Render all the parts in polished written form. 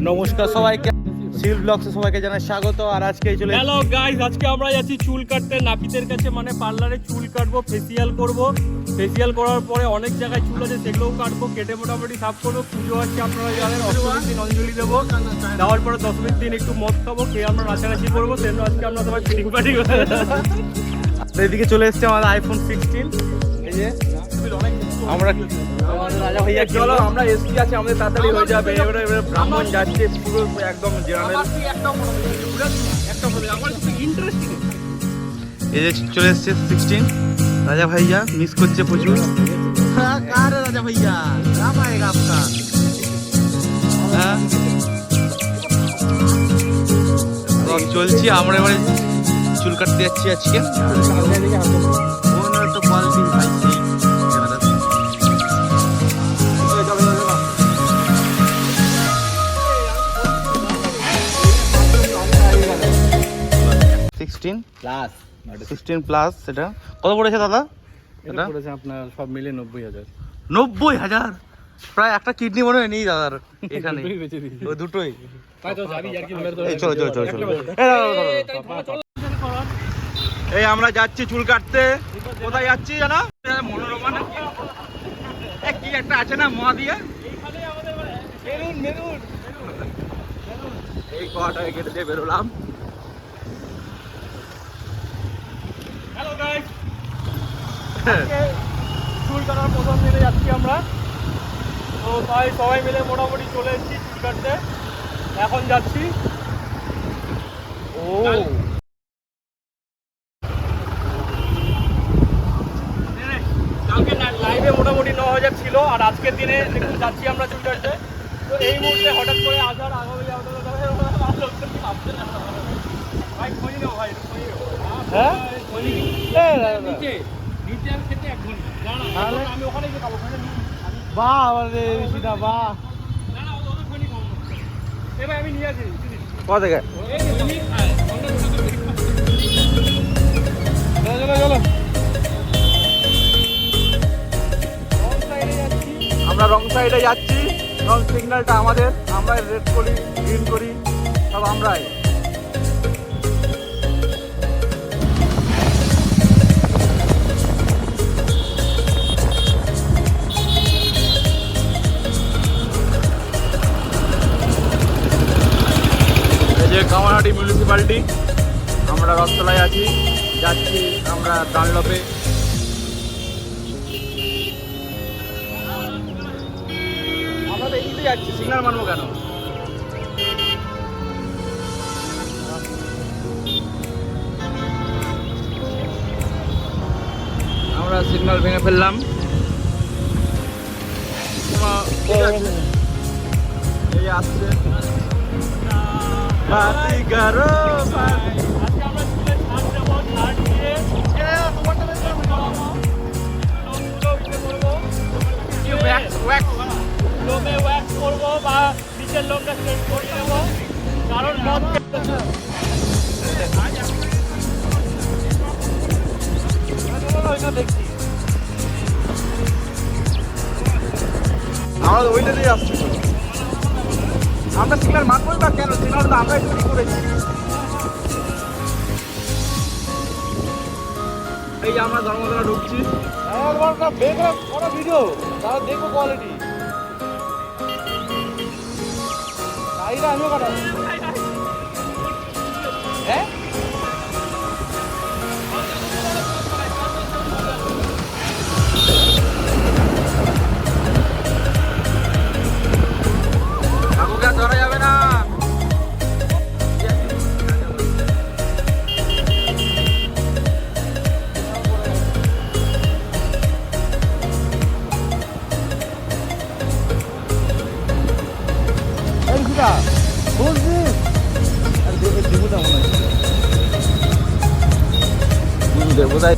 নমস্কার সবাইকে, সিল ব্লগসে সবাইকে জানাই স্বাগত। আর আজকে চলে হ্যালো গাইস, আজকে আমরা যাচ্ছি চুল কাটতে নাপিতের কাছে, মানে পার্লারে চুল কাটবো, ফেসিয়াল করব। ফেসিয়াল করার পরে অনেক জায়গায় চুল আছে, সেগুলোও কাটবো, কেটে মোটামুটি সাফ করবো। পুজো আছে, আপনারা জানেন, অষ্টমীর দিন অঞ্জলি দেবো, দেওয়ার পরে দশমীর দিন একটু মদ খাবো, খেয়ে আমরা নাচানাচি করবো। সেজন্য আজকে আমরা সবাই ফিটিং পার্টি করে এদিকে চলে এসছে আমাদের আইফোন 16। এই যে আমরা রাজা ভাইয়া, চলো আমরা এসপি আছে, আমাদের তাড়াতাড়ি হয়ে যাবে। এবারে ব্রাহ্মণ যাচ্ছে পুরো একদম জেনারেল ইন্টারেস্টিং। এই যে চলে এসছে 16 রাজা ভাইয়া, মিস করছে প্রচুর। কার রাজা ভাইয়া কাম আয়েগা আপকা। হ্যাঁ চলছি আমরা, এবারে চুল কাটতে যাচ্ছি আজকে। তো পাল্টি ভাই সেই 16 প্লাস। সেটা কত পড়েছে দাদা? এটা পড়েছে আপনার সব মিলে 90,000। 90,000? প্রায় একটা কিডনি মনে হয় নেই দাদার এখানে, ও দুটোই। চলো চলো চলো চলো, এই আমরা যাচ্ছি চুল কাটতে। কোথায় যাচ্ছি জানো? মনোরমা না কি একটা আছে না, মহা দিয়ে এই কটায় কেটে দিয়ে বেরোলাম। হ্যালো গাইস, চুল কাটার প্রথম দিনে যাচ্ছি আমরা। তো সবাই মিলে মোটামুটি চলে এসেছি চুল কাটতে, এখন যাচ্ছি। ও কালকে লাইভে মোটামুটি 9,000 ছিল, আর আজকের দিনে দেখুন যাচ্ছি আমরা চুল কাটতে। তো এই মুহূর্তে হঠাৎ করে আসার আগামী ভাই খোঁজ নেও, ভাই খোঁজ নেও। হ্যাঁ আমি ওখানে গিয়ে খাবো। বাহ সেটা বাহ। এবার আমি নিয়ে আসি কোথা থেকে? চলো চলো, আমরা রং সাইডে যাচ্ছি। রং সিগন্যালটা আমাদের, আমরা রেড করি, গ্রিন করি, সব আমরাই। এই যে কামারহাটি মিউনিসিপ্যালিটি, আমরা রথতলায় আছি, যাচ্ছি আমরা ডানলপে। আমরা তো এদিকে যাচ্ছি, সিগন্যাল মানবো কেন? আমরা সিগন্যাল ভেঙে ফেললাম। এই আসছে বাতি গারো বাতি। আজকে আমরা চুলে ছাড় দেবো, ছাড় দিয়ে লোমে ওয়্যাক্স করবো বা নিচের লোমটা স্ট্রেট করে নেবো, কারণ মদ দেখছি। আমরা ওইটা দিয়ে আসছি। আমরা সিগন্যাল মানবই বা কেন? সিগন্যাল তো আমরাই তৈরি করেছি। এই যে আমরা ধর্মতলা ঢুকছি। ভিডিও তারা দেখবো কোয়ালিটি। আমিও কাটা হ্যাঁ ধরা যাবে না। দেবতাই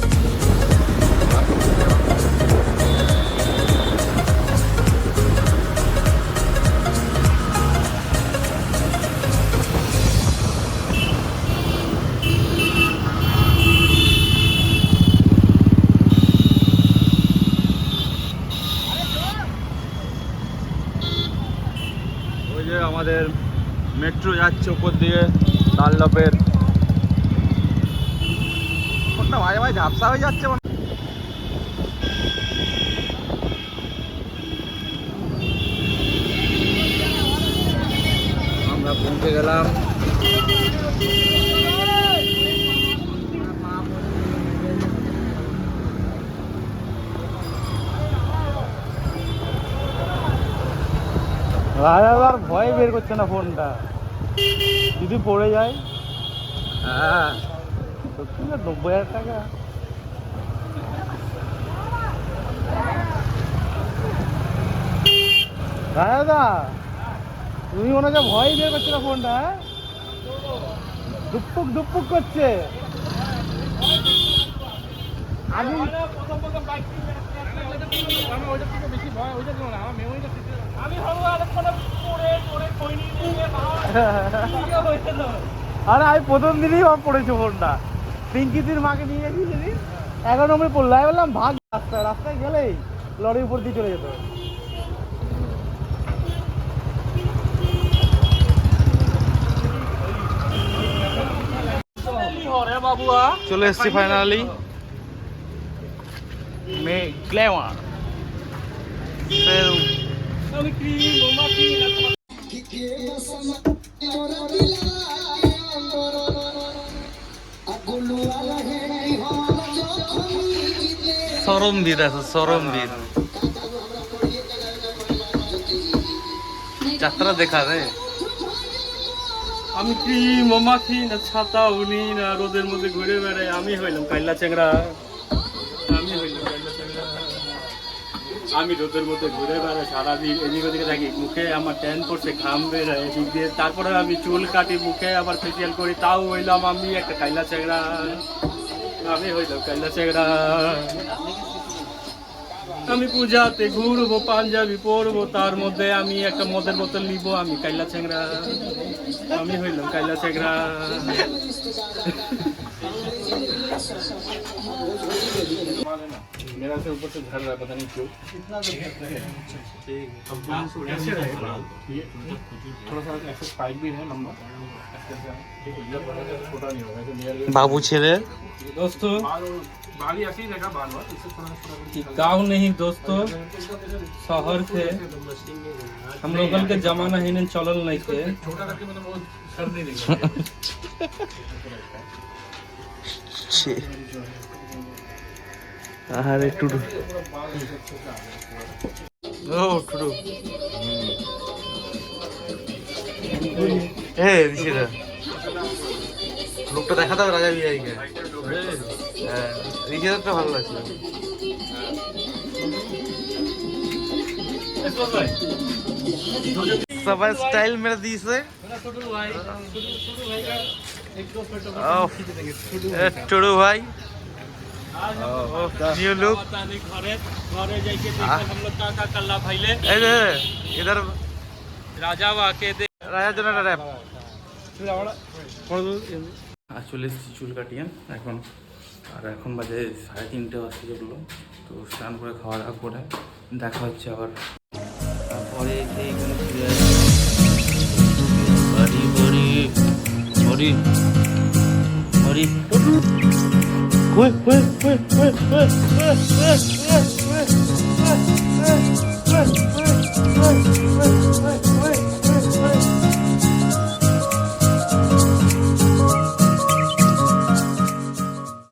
আমাদের মেট্রো যাচ্ছে উপর দিকে ডানলপের। কোনটা ভাই ভাই ঝাপসা হয়ে যাচ্ছে মনে। আমরা পৌঁছে গেলাম। রাজাদার ভয় বের করছে না ফোনটা, যদি পড়ে যায়। হ্যাঁ সত্যি না, 90,000 টাকা। রাজাদা তুমি মনে হচ্ছে ভয় বের করছে না ফোনটা, হ্যাঁ দুপুক দুপুক করছে। আমি আরে আমি প্রথম দিনই পড়েছি ফোনটা, পিঙ্কিতির মাকে নিয়ে গেছি সেদিন 11 নম্বরে পড়লো। আমি বললাম ভাগ, রাস্তায় রাস্তায় গেলেই লরির উপর দিয়ে চলে যেত। চলে এসছি ফাইনালি গ্ল্যামার। সরমবীর আছে, সরমবীর যাত্রা দেখা রে। আমি কি মমাখি না ছাতা উনি না রোদের মধ্যে ঘুরে বেড়াই, আমি হইলাম কাইলা চ্যাংড়া। আমি হইলাম কাইলা চ্যাংড়া, আমি রোদের মধ্যে ঘুরে বেড়াই সারাদিন, এদিক ওদিকে থাকি, মুখে আমার ট্যান পড়ছে, ঘাম বেড়ায় এদিক দিয়ে, তারপরে আমি চুল কাটি, মুখে আবার ফেসিয়াল করি, তাও হইলাম আমি একটা কাইলা চ্যাংড়া। আমি হইলাম কাইলা চ্যাংড়া। আমি পূজাতে ঘুরবো, পাঞ্জাবি পরবো, তার মধ্যে আমি একটা মদের বোতল নিবো, আমি কাইলা চ্যাংড়া। আমি হইলাম কাইলা চ্যাংড়া। मेरा से ऊपर से झड़ रहा है, पता नहीं क्यों। थोड़ा सा एक्सेस पाइप भी है लंबा, छोटा नहीं होगा। बाबू छेले दोस्तों बाली ऐसे ही रहेगा बाल बाल, इससे थोड़ा गाँव नहीं दोस्तों, शहर थे हम लोगों के जमाना ही नहीं, चलल नहीं थे। छोटा करके मतलब वो कर नहीं देगा। আরে টুডু, ও টুডু ঋষিরা লোকটা দেখাতে হবে রাজা বিহারীকে। হ্যাঁ ঋষিদারটা ভালো লাগছে। সবাই স্টাইল মেরে দিয়েছে। টুডু ভাই न्यू लुक। घरे जाके हम लोग का कल्ला भाईले इधर राजा आके दे রাজা জন্য র্যাপ। চলে এসেছি চুল কাটিয়ে এখন, আর এখন বাজে 3:30 বাজতে চললো। তো স্নান করে খাওয়া দাওয়া করে দেখা হচ্ছে আবার পরে। এইখানে বাড়ি বাড়ি বাড়ি বাড়ি